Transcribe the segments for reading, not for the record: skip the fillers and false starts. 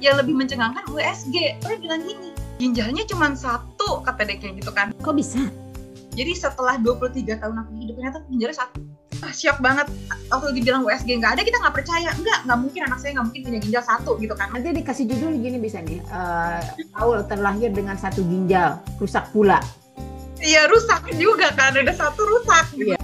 yang lebih mencengangkan USG. Dia bilang gini, ginjalnya cuma 1, kata dia kayak gitu kan. Kok bisa? Jadi setelah 23 tahun aku hidup ternyata ginjalnya 1. Siap banget. Waktu dibilang USG nggak ada, kita nggak percaya. Nggak mungkin, anak saya nggak mungkin punya ginjal 1 gitu kan. Nanti dikasih judul gini bisa nih, Aul terlahir dengan 1 ginjal, rusak pula. Iya, rusak juga kan, ada 1 rusak gitu. Iya.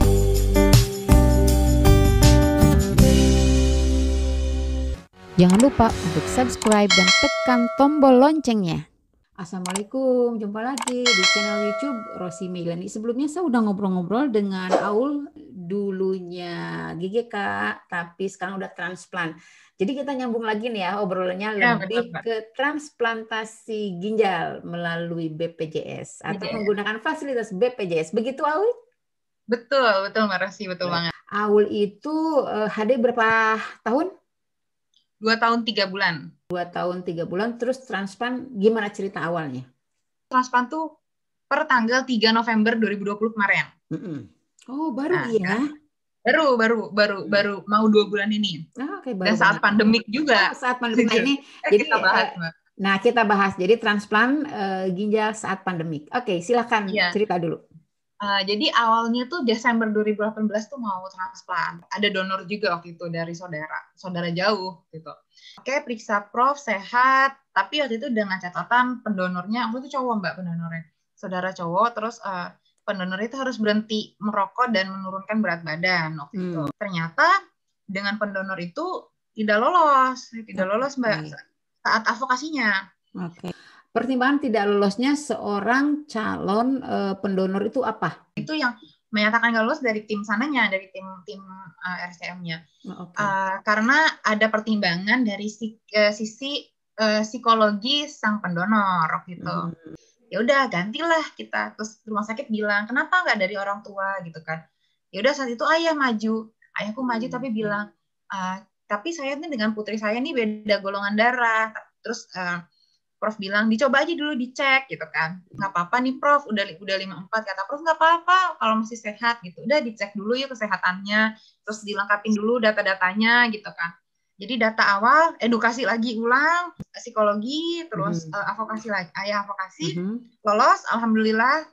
Jangan lupa untuk subscribe dan tekan tombol loncengnya. Assalamualaikum, jumpa lagi di channel YouTube Rosi Meilani. Sebelumnya saya udah ngobrol-ngobrol dengan Aul, dulunya GGK, tapi sekarang udah transplant. Jadi kita nyambung lagi nih ya obrolannya lebih ke transplantasi ginjal melalui BPJS atau menggunakan fasilitas BPJS. Begitu Aul? Betul Mbak Rosi, betul banget. Aul itu HD berapa tahun? 2 tahun 3 bulan. 2 tahun 3 bulan, terus transplant gimana cerita awalnya? Transplant tuh per tanggal 3 November 2020 kemarin. Oh, baru ya? Baru mau 2 bulan ini. Okay, dan saat pandemik juga. Saat pandemik ini. Jadi kita bahas, Mbak. Nah, kita bahas. Jadi transplant ginjal saat pandemik. Oke, silakan cerita dulu. Jadi awalnya tuh Desember 2018 tuh mau transplant. Ada donor juga waktu itu dari saudara jauh gitu. Oke, periksa prof sehat, tapi waktu itu dengan catatan pendonornya, waktu itu cowok Mbak pendonornya, saudara cowok, terus pendonor itu harus berhenti merokok dan menurunkan berat badan waktu itu. Ternyata dengan pendonor itu tidak lolos Mbak saat advokasinya. Oke. Pertimbangan tidak lolosnya seorang calon pendonor itu apa? Itu yang menyatakan nggak lolos dari tim sananya, dari tim RCM-nya. Karena ada pertimbangan dari sisi psikologi sang pendonor gitu. Ya udah gantilah kita. Terus rumah sakit bilang, kenapa nggak dari orang tua gitu kan? Ya udah saat itu ayahku maju tapi bilang, tapi saya nih dengan putri saya nih beda golongan darah. Terus Prof bilang dicoba aja dulu dicek gitu kan, nggak apa-apa nih Prof, udah 54, kata Prof nggak apa-apa kalau masih sehat gitu, udah dicek dulu ya kesehatannya, terus dilengkapin dulu data-datanya gitu kan. Jadi data awal, edukasi lagi ulang, psikologi, terus advokasi lagi, ayah advokasi, lolos, alhamdulillah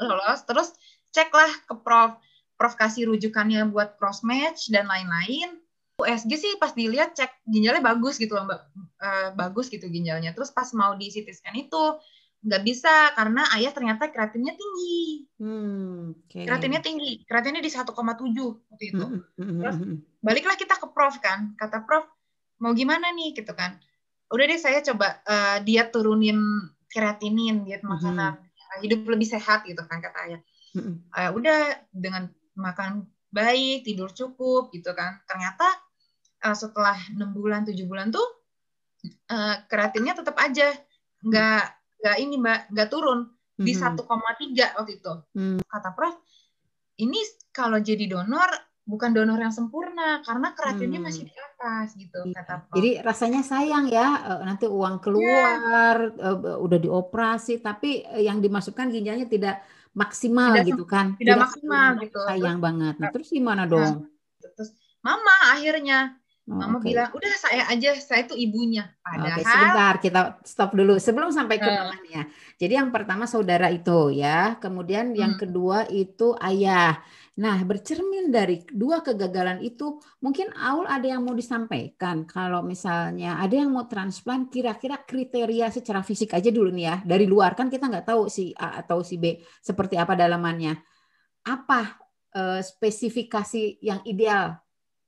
lolos, terus ceklah ke Prof kasih rujukannya buat cross match dan lain-lain. USG sih pas dilihat cek ginjalnya bagus gitu Mbak, bagus gitu ginjalnya. Terus pas mau di CT scan itu nggak bisa karena ayah ternyata kreatinnya tinggi. Kreatinnya di 1,7 waktu itu. Terus baliklah kita ke Prof kan, kata Prof mau gimana nih gitu kan. Udah deh saya coba diet turunin kreatinin, diet makanan hidup lebih sehat gitu kan kata ayah. Udah dengan makan baik, tidur cukup gitu kan. Ternyata setelah 6 bulan, 7 bulan tuh kreatinnya tetap aja nggak ini Mbak, nggak turun di 1,3 waktu itu. Kata Prof, ini kalau jadi donor bukan donor yang sempurna karena kreatinnya masih di atas gitu kata Prof. Jadi rasanya sayang ya, nanti uang keluar, udah dioperasi tapi yang dimasukkan ginjalnya tidak maksimal gitu kan. Tidak maksimal gitu. Sayang banget. Nah, terus gimana dong? Terus Mama akhirnya bilang, udah saya itu ibunya. Padahal sebentar, kita stop dulu sebelum sampai ke mamanya. Jadi yang pertama saudara itu ya, kemudian yang kedua itu ayah. Nah, bercermin dari 2 kegagalan itu, mungkin Aul ada yang mau disampaikan. Kalau misalnya ada yang mau transplant, kira-kira kriteria secara fisik aja dulu nih ya. Dari luar kan kita nggak tahu si A atau si B seperti apa dalamannya. Apa spesifikasi yang ideal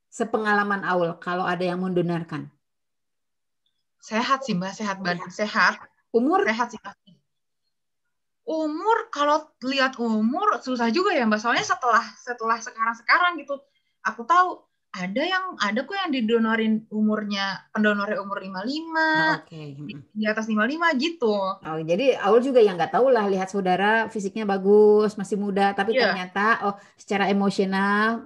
sepengalaman Aul kalau ada yang mendonorkan? Sehat sih Mbak, sehat badan, sehat. Umur? Sehat sih pasti. Umur, kalau lihat umur susah juga ya Mbak, soalnya setelah sekarang gitu, aku tahu ada kok yang didonorin pendonornya umur 55, di atas 55 gitu. Oh, jadi Aul juga yang nggak tahu lah, lihat saudara fisiknya bagus, masih muda, tapi ternyata secara emosional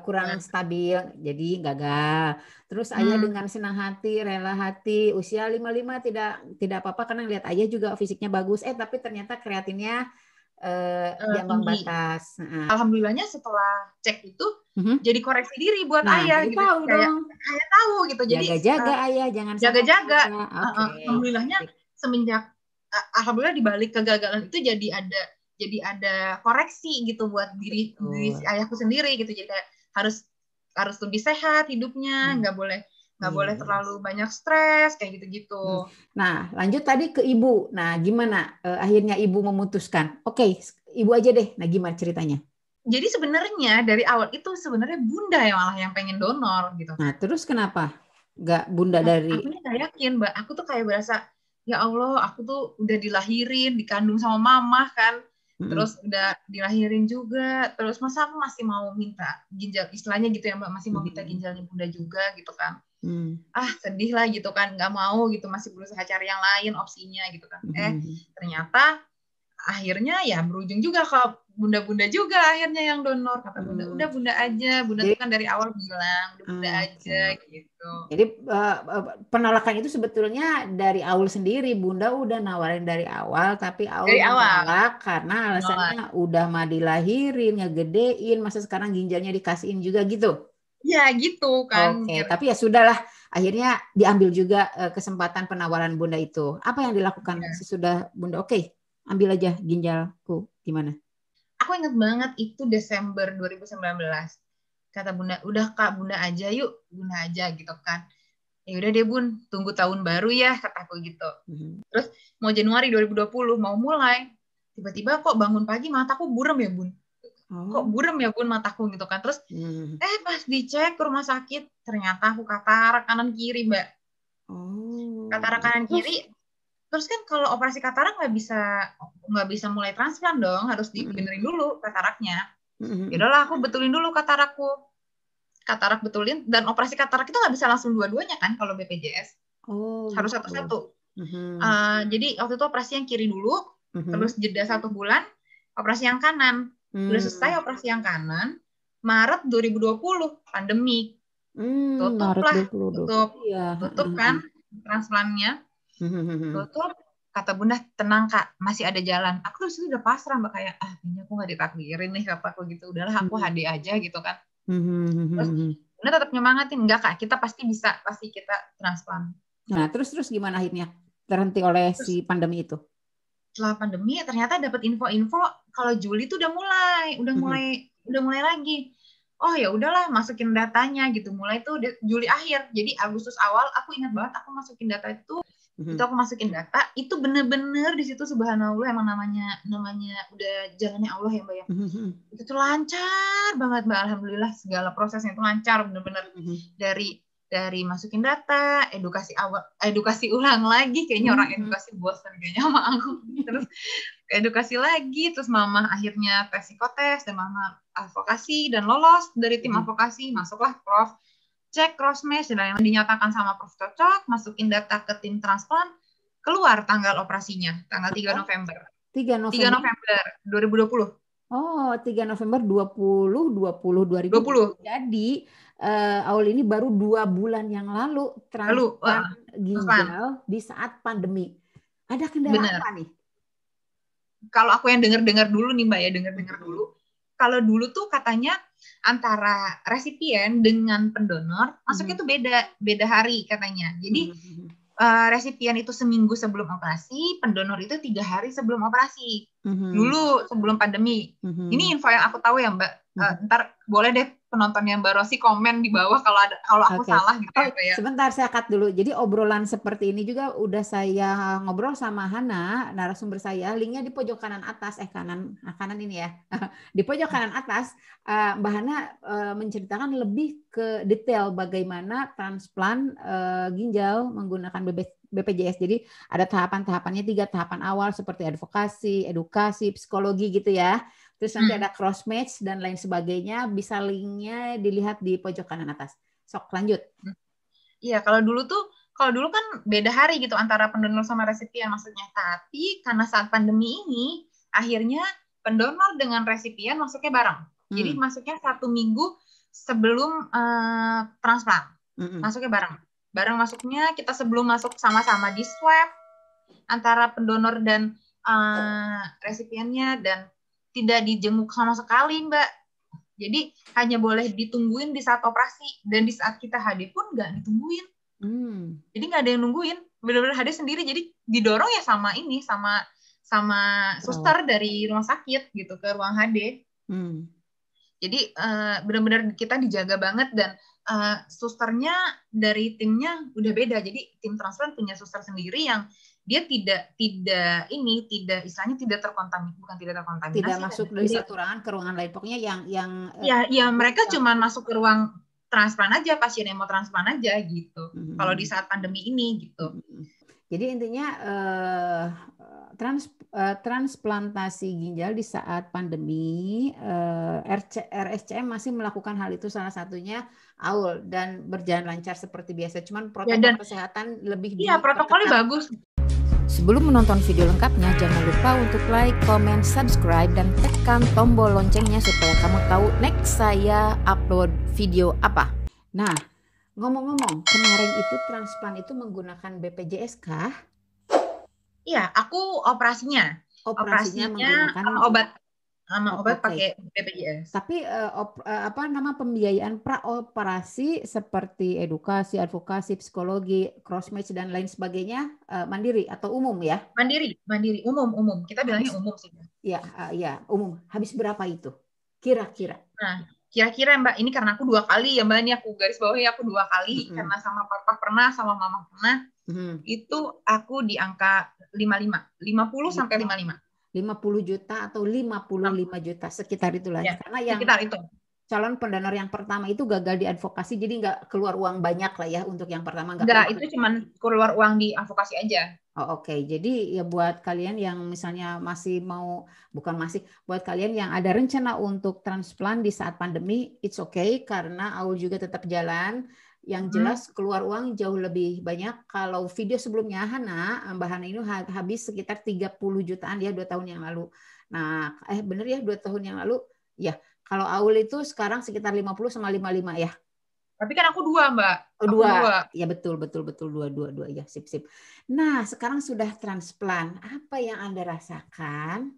kurang stabil, jadi gagal. Terus ayah dengan senang hati, rela hati, usia 55 tidak apa-apa karena lihat ayah juga fisiknya bagus, tapi ternyata kreatinnya di ambang tinggi. batas. Alhamdulillahnya setelah cek itu jadi koreksi diri buat ayah jadi gitu. tahu dong. Kayak tahu gitu. Jadi jaga-jaga ayah, jangan jaga-jaga. Okay. Alhamdulillahnya semenjak alhamdulillah dibalik kegagalan itu jadi ada koreksi gitu buat diri ayahku sendiri gitu. Jadi kayak harus lebih sehat hidupnya, nggak boleh terlalu banyak stres kayak gitu-gitu. Nah, lanjut tadi ke ibu. Nah, gimana akhirnya ibu memutuskan? Oke, ibu aja deh. Nah, gimana ceritanya? Jadi sebenarnya dari awal itu sebenarnya bunda yang malah yang pengen donor gitu. Nah, terus kenapa nggak bunda dari? Aku nggak yakin, Mbak. Aku tuh kayak berasa, ya Allah, aku tuh udah dilahirin, dikandung sama mama kan. Terus udah dilahirin juga. Terus masa aku masih mau minta ginjal, istilahnya gitu ya Mbak, masih mau minta ginjalnya bunda juga gitu kan. Sedih lah gitu kan, nggak mau gitu, masih berusaha cari yang lain opsinya gitu kan. Ternyata akhirnya ya berujung juga ke bunda-bunda juga akhirnya yang donor. Kata bunda, udah bunda aja. Bunda tuh kan dari awal bilang, udah bunda aja gitu. Jadi penolakan itu sebetulnya dari Aul sendiri. Bunda udah nawarin dari awal, tapi Aul menolak karena alasannya udah mah dilahirin, ngegedein, masa sekarang ginjalnya dikasihin juga gitu. Ya gitu kan. Oke, tapi ya sudahlah. Akhirnya diambil juga kesempatan penawaran bunda itu. Apa yang dilakukan sesudah bunda? Oke, ambil aja ginjalku. Gimana? Aku ingat banget itu Desember 2019. Kata bunda, udah Kak, bunda aja yuk. Bunda aja gitu kan. Ya udah deh bun, tunggu tahun baru ya, kataku gitu. Terus mau Januari 2020 mau mulai. Tiba-tiba kok bangun pagi mataku buram ya bun. Kok buram ya bun mataku gitu kan. Terus pas dicek ke rumah sakit ternyata aku katarak kanan kiri Mbak. Katarak kanan kiri. Terus kan kalau operasi katarak nggak bisa mulai transplant dong, harus dibenerin dulu kataraknya. Yaudahlah aku betulin dulu katarak betulin, dan operasi katarak itu nggak bisa langsung dua-duanya kan kalau BPJS. Harus satu-satu. Jadi waktu itu operasi yang kiri dulu, terus jeda 1 bulan operasi yang kanan. Udah selesai operasi yang kanan Maret 2020 pandemi. Tutup kan transplantnya. Tutup, kata bunda, tenang Kak, masih ada jalan. Aku terus udah pasrah Mbak, kayak kayaknya aku nggak ditakdirin nih kataku gitu. Udahlah aku HD aja gitu kan. Terus bunda tetap nyemangatin, enggak Kak, kita pasti bisa, pasti kita transplant. Nah, terus gimana akhirnya terhenti oleh si pandemi itu? Setelah pandemi ternyata dapat info-info kalau Juli itu udah mulai lagi. Oh ya udahlah, masukin datanya gitu. Mulai tuh Juli akhir. Jadi Agustus awal aku ingat banget aku masukin data itu. Itu aku masukin data, itu bener-bener di situ subhanallah, emang namanya udah jalannya Allah ya Mbak ya. Itu tuh lancar banget Mbak, alhamdulillah segala prosesnya itu lancar bener-bener. Dari masukin data, edukasi ulang lagi, kayaknya orang edukasi bosan kayaknya sama aku. Terus edukasi lagi, terus mama akhirnya tes psikotes, dan mama advokasi dan lolos dari tim advokasi, masuklah Prof, cek cross match dan yang dinyatakan sama Prof cocok, masukin data ke tim transplant, keluar tanggal operasinya, tanggal 3 November. 3 November 2020. Oh, 3 November 2020. Jadi Aul ini baru 2 bulan yang lalu transplant ginjal di saat pandemi. Ada kendala apa nih? Kalau aku yang dengar dulu nih Mbak ya, dengar dulu. Kalau dulu tuh katanya antara resipien dengan pendonor masuknya tuh beda hari katanya. Jadi resipien itu seminggu sebelum operasi, pendonor itu 3 hari sebelum operasi. Dulu sebelum pandemi. Ini info yang aku tahu ya Mbak. Ntar boleh deh penonton yang baru sih komen di bawah kalau aku salah gitu ya. Sebentar saya cut dulu. Jadi obrolan seperti ini juga udah saya ngobrol sama Hana, narasumber saya. Linknya di pojok kanan atas, kanan ini ya. Di pojok kanan atas, Mbak Hana menceritakan lebih ke detail bagaimana transplant ginjal menggunakan BPJS. Jadi ada tahapan-tahapannya, 3 tahapan awal seperti advokasi, edukasi, psikologi gitu ya. Terus nanti ada cross match dan lain sebagainya. Bisa linknya dilihat di pojok kanan atas. Sok lanjut. Iya, kalau dulu kan beda hari gitu antara pendonor sama resipien maksudnya. Tapi karena saat pandemi ini akhirnya pendonor dengan resipien masuknya bareng. Jadi masuknya 1 minggu sebelum transplant. Masuknya bareng. Bareng masuknya, kita sebelum masuk sama-sama di swab antara pendonor dan resipiennya, dan tidak dijenguk sama sekali, Mbak. Jadi hanya boleh ditungguin di saat operasi, dan di saat kita HD pun nggak ditungguin. Jadi nggak ada yang nungguin, benar-benar HD sendiri. Jadi didorong ya sama suster dari rumah sakit gitu ke ruang HD. Jadi benar-benar kita dijaga banget, dan susternya dari timnya udah beda. Jadi tim transplant punya suster sendiri yang dia tidak istilahnya tidak terkontaminasi, tidak masuk dari satu ruangan ke ruangan lain, pokoknya yang mereka cuma masuk ke ruang transplant aja, pasien yang mau transplant aja gitu. Kalau di saat pandemi ini gitu. Jadi intinya transplantasi ginjal di saat pandemi, RSCM masih melakukan hal itu, salah satunya Aul, dan berjalan lancar seperti biasa. Cuman protokol kesehatan lebih protokolnya bagus. Sebelum menonton video lengkapnya, jangan lupa untuk like, comment, subscribe, dan tekan tombol loncengnya supaya kamu tahu next saya upload video apa. Nah, ngomong-ngomong, kemarin itu transplant itu menggunakan BPJS kah? Iya, aku operasinya menggunakan obat pakai BPJS. Tapi pembiayaan praoperasi seperti edukasi, advokasi, psikologi, crossmatch dan lain sebagainya mandiri atau umum ya? Mandiri, umum. Kita bilangnya umum sih. Ya, umum. Habis berapa itu? Kira-kira? Nah, kira-kira Mbak, ini karena aku 2 kali ya Mbak, ini aku garis bawahi, aku 2 kali, karena sama papa pernah, sama mama pernah, itu aku di angka 50 sampai 55. 50 juta atau 55 juta, sekitar itulah. Ya, karena yang sekitar itu. Calon pendonor yang pertama itu gagal di advokasi, jadi nggak keluar uang banyak lah ya untuk yang pertama. Nggak, itu cuma keluar uang di advokasi aja. Oke. Jadi ya buat kalian yang misalnya buat kalian yang ada rencana untuk transplant di saat pandemi, it's okay, karena Aul juga tetap jalan. Yang jelas keluar uang jauh lebih banyak. Kalau video sebelumnya Mbak Hana ini habis sekitar 30 jutaan ya 2 tahun yang lalu. Nah, bener ya 2 tahun yang lalu ya. Kalau Aul itu sekarang sekitar 50 sama 55 ya. Tapi kan aku 2, Mbak. Dua. Ya betul 2 ya, sip. Nah, sekarang sudah transplant. Apa yang Anda rasakan?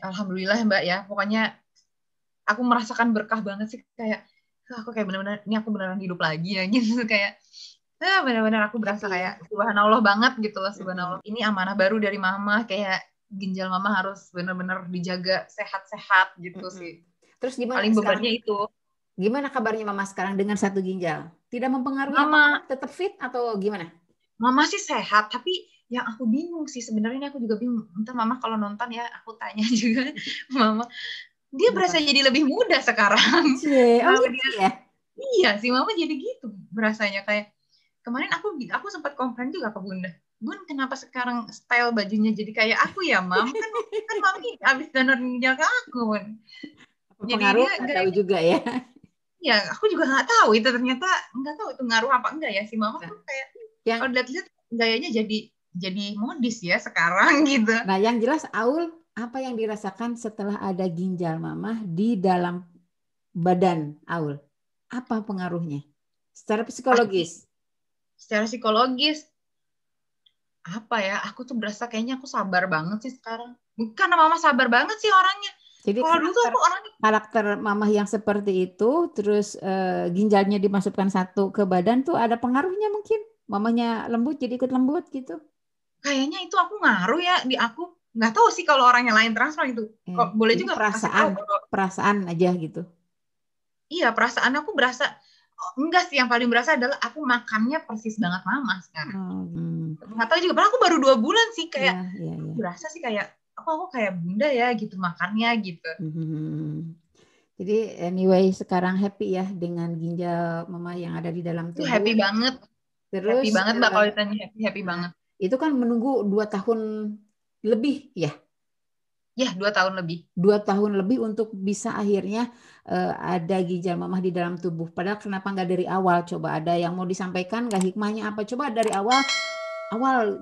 Alhamdulillah Mbak ya. Pokoknya aku merasakan berkah banget sih, kayak aku kayak benar-benar ini aku beneran hidup lagi ya gitu, kayak benar-benar aku berasa kayak subhanallah banget gitu loh, subhanallah. Ini amanah baru dari mama, kayak ginjal mama harus benar-benar dijaga sehat-sehat gitu sih. Terus gimana paling bebannya itu? Gimana kabarnya mama sekarang dengan 1 ginjal? Tidak mempengaruhi mama tetap fit atau gimana? Mama sih sehat, tapi yang aku bingung sih sebenarnya, aku juga bingung. Entar mama kalau nonton ya aku tanya juga mama. Dia berasa jadi lebih muda sekarang. Ya? Iya sih, mama jadi gitu berasanya. Kayak kemarin aku sempat komplain juga ke Bunda. Bun, kenapa sekarang style bajunya jadi kayak aku ya, Mam? Kan Mami abis donor ginjal ke aku, Bun. Jadi dia nggak tahu juga ya. Ya, aku juga nggak tahu itu, ternyata nggak tahu itu ngaruh apa enggak ya. Si mama tuh kayak kalau lihat-lihat gayanya jadi modis ya sekarang gitu. Nah, yang jelas Aul, apa yang dirasakan setelah ada ginjal mama di dalam badan Aul? Apa pengaruhnya? Secara psikologis? Secara psikologis, apa ya? Aku tuh berasa kayaknya aku sabar banget sih sekarang. Karena mama sabar banget sih orangnya. Jadi kalau dulu tuh aku orangnya karakter mama yang seperti itu, terus ginjalnya dimasukkan 1 ke badan tuh ada pengaruhnya mungkin? Mamanya lembut jadi ikut lembut gitu? Kayaknya itu aku ngaruh ya di aku. Nggak tahu sih kalau orang yang lain transplant itu. Kok boleh juga perasaan aja gitu. Iya, perasaan aku berasa. Enggak sih, yang paling berasa adalah aku makannya persis banget mama sekarang. Nggak tahu juga, padahal aku baru 2 bulan sih, kayak aku berasa sih kayak aku kayak Bunda ya gitu makannya gitu. Jadi anyway sekarang happy ya dengan ginjal mama yang ada di dalam tubuh. Happy banget. Terus happy banget Mbak, kalau ditanya happy banget. Itu kan menunggu 2 tahun lebih ya? Ya, 2 tahun lebih. 2 tahun lebih untuk bisa akhirnya ada ginjal mamah di dalam tubuh. Padahal kenapa nggak dari awal? Coba ada yang mau disampaikan nggak hikmahnya apa? Coba dari awal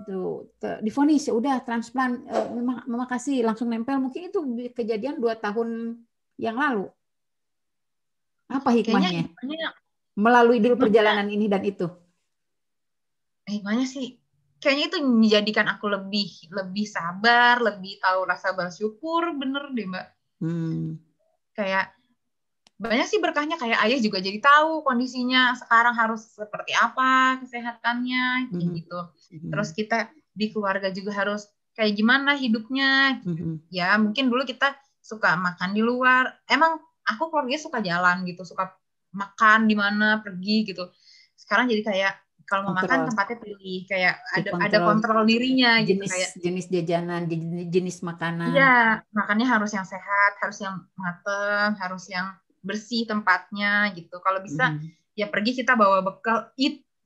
tuh divonis ya udah transplant, mama kasih langsung nempel. Mungkin itu kejadian 2 tahun yang lalu. Apa hikmahnya? Melalui dulu perjalanan ini dan itu. Hikmahnya sih kayaknya itu menjadikan aku lebih sabar, lebih tahu rasa bersyukur, bener deh Mbak. Kayak banyak sih berkahnya, kayak ayah juga jadi tahu kondisinya sekarang harus seperti apa kesehatannya kayak gitu. Terus kita di keluarga juga harus kayak gimana hidupnya. Ya mungkin dulu kita suka makan di luar. Emang aku keluarganya suka jalan gitu, suka makan di mana, pergi gitu. Sekarang jadi kayak kalau mau makan tempatnya pilih, kayak ada kontrol dirinya gitu, kayak jenis jajanan, jenis makanan. Iya, makannya harus yang sehat, harus yang mateng, harus yang bersih tempatnya gitu. Kalau bisa ya pergi kita bawa bekal.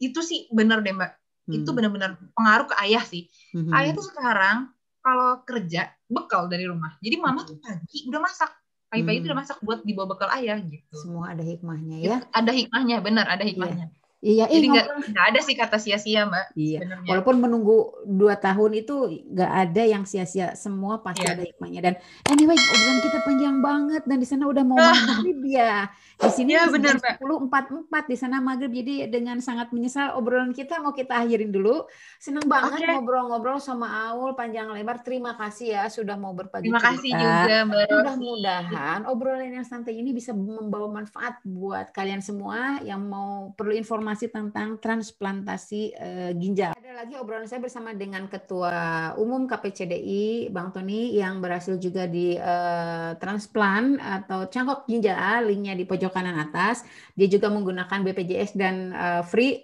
Itu sih bener deh Mbak. Itu benar-benar pengaruh ke ayah sih. Ayah tuh sekarang kalau kerja bekal dari rumah. Jadi mama tuh pagi udah masak. Pagi-pagi itu udah masak buat dibawa bekal ayah gitu. Semua ada hikmahnya ya. Ada hikmahnya, benar ada hikmahnya. Iya, jadi nggak ada sih kata sia-sia Mbak. Iya. Sebenarnya. Walaupun menunggu 2 tahun itu nggak ada yang sia-sia, semua pasti ada hikmahnya. Dan anyway, obrolan kita panjang banget dan di sana udah mau maghrib ya. Di sini ya, benar, 10.44 di sana maghrib. Jadi dengan sangat menyesal obrolan kita mau kita akhirin dulu. Senang banget ngobrol-ngobrol sama Aul panjang lebar. Terima kasih ya sudah mau berbagi cerita. Terima kasih juga Mbak. Mudah-mudahan obrolan yang santai ini bisa membawa manfaat buat kalian semua yang mau perlu informasi tentang transplantasi ginjal. Ada lagi obrolan saya bersama dengan Ketua Umum KPCDI Bang Tony yang berhasil juga di transplant atau cangkok ginjal, linknya di pojok kanan atas. Dia juga menggunakan BPJS dan free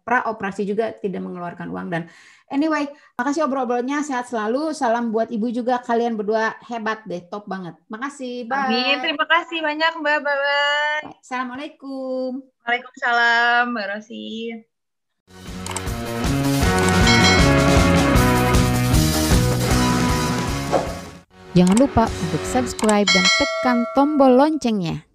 pra operasi juga, tidak mengeluarkan uang. Dan anyway, makasih obrol-obrolnya, sehat selalu. Salam buat Ibu juga, kalian berdua hebat deh, top banget. Makasih, bye. Amin, terima kasih banyak Mbak, bye-bye. Assalamualaikum. Waalaikumsalam, Mbak Rosi. Jangan lupa untuk subscribe dan tekan tombol loncengnya.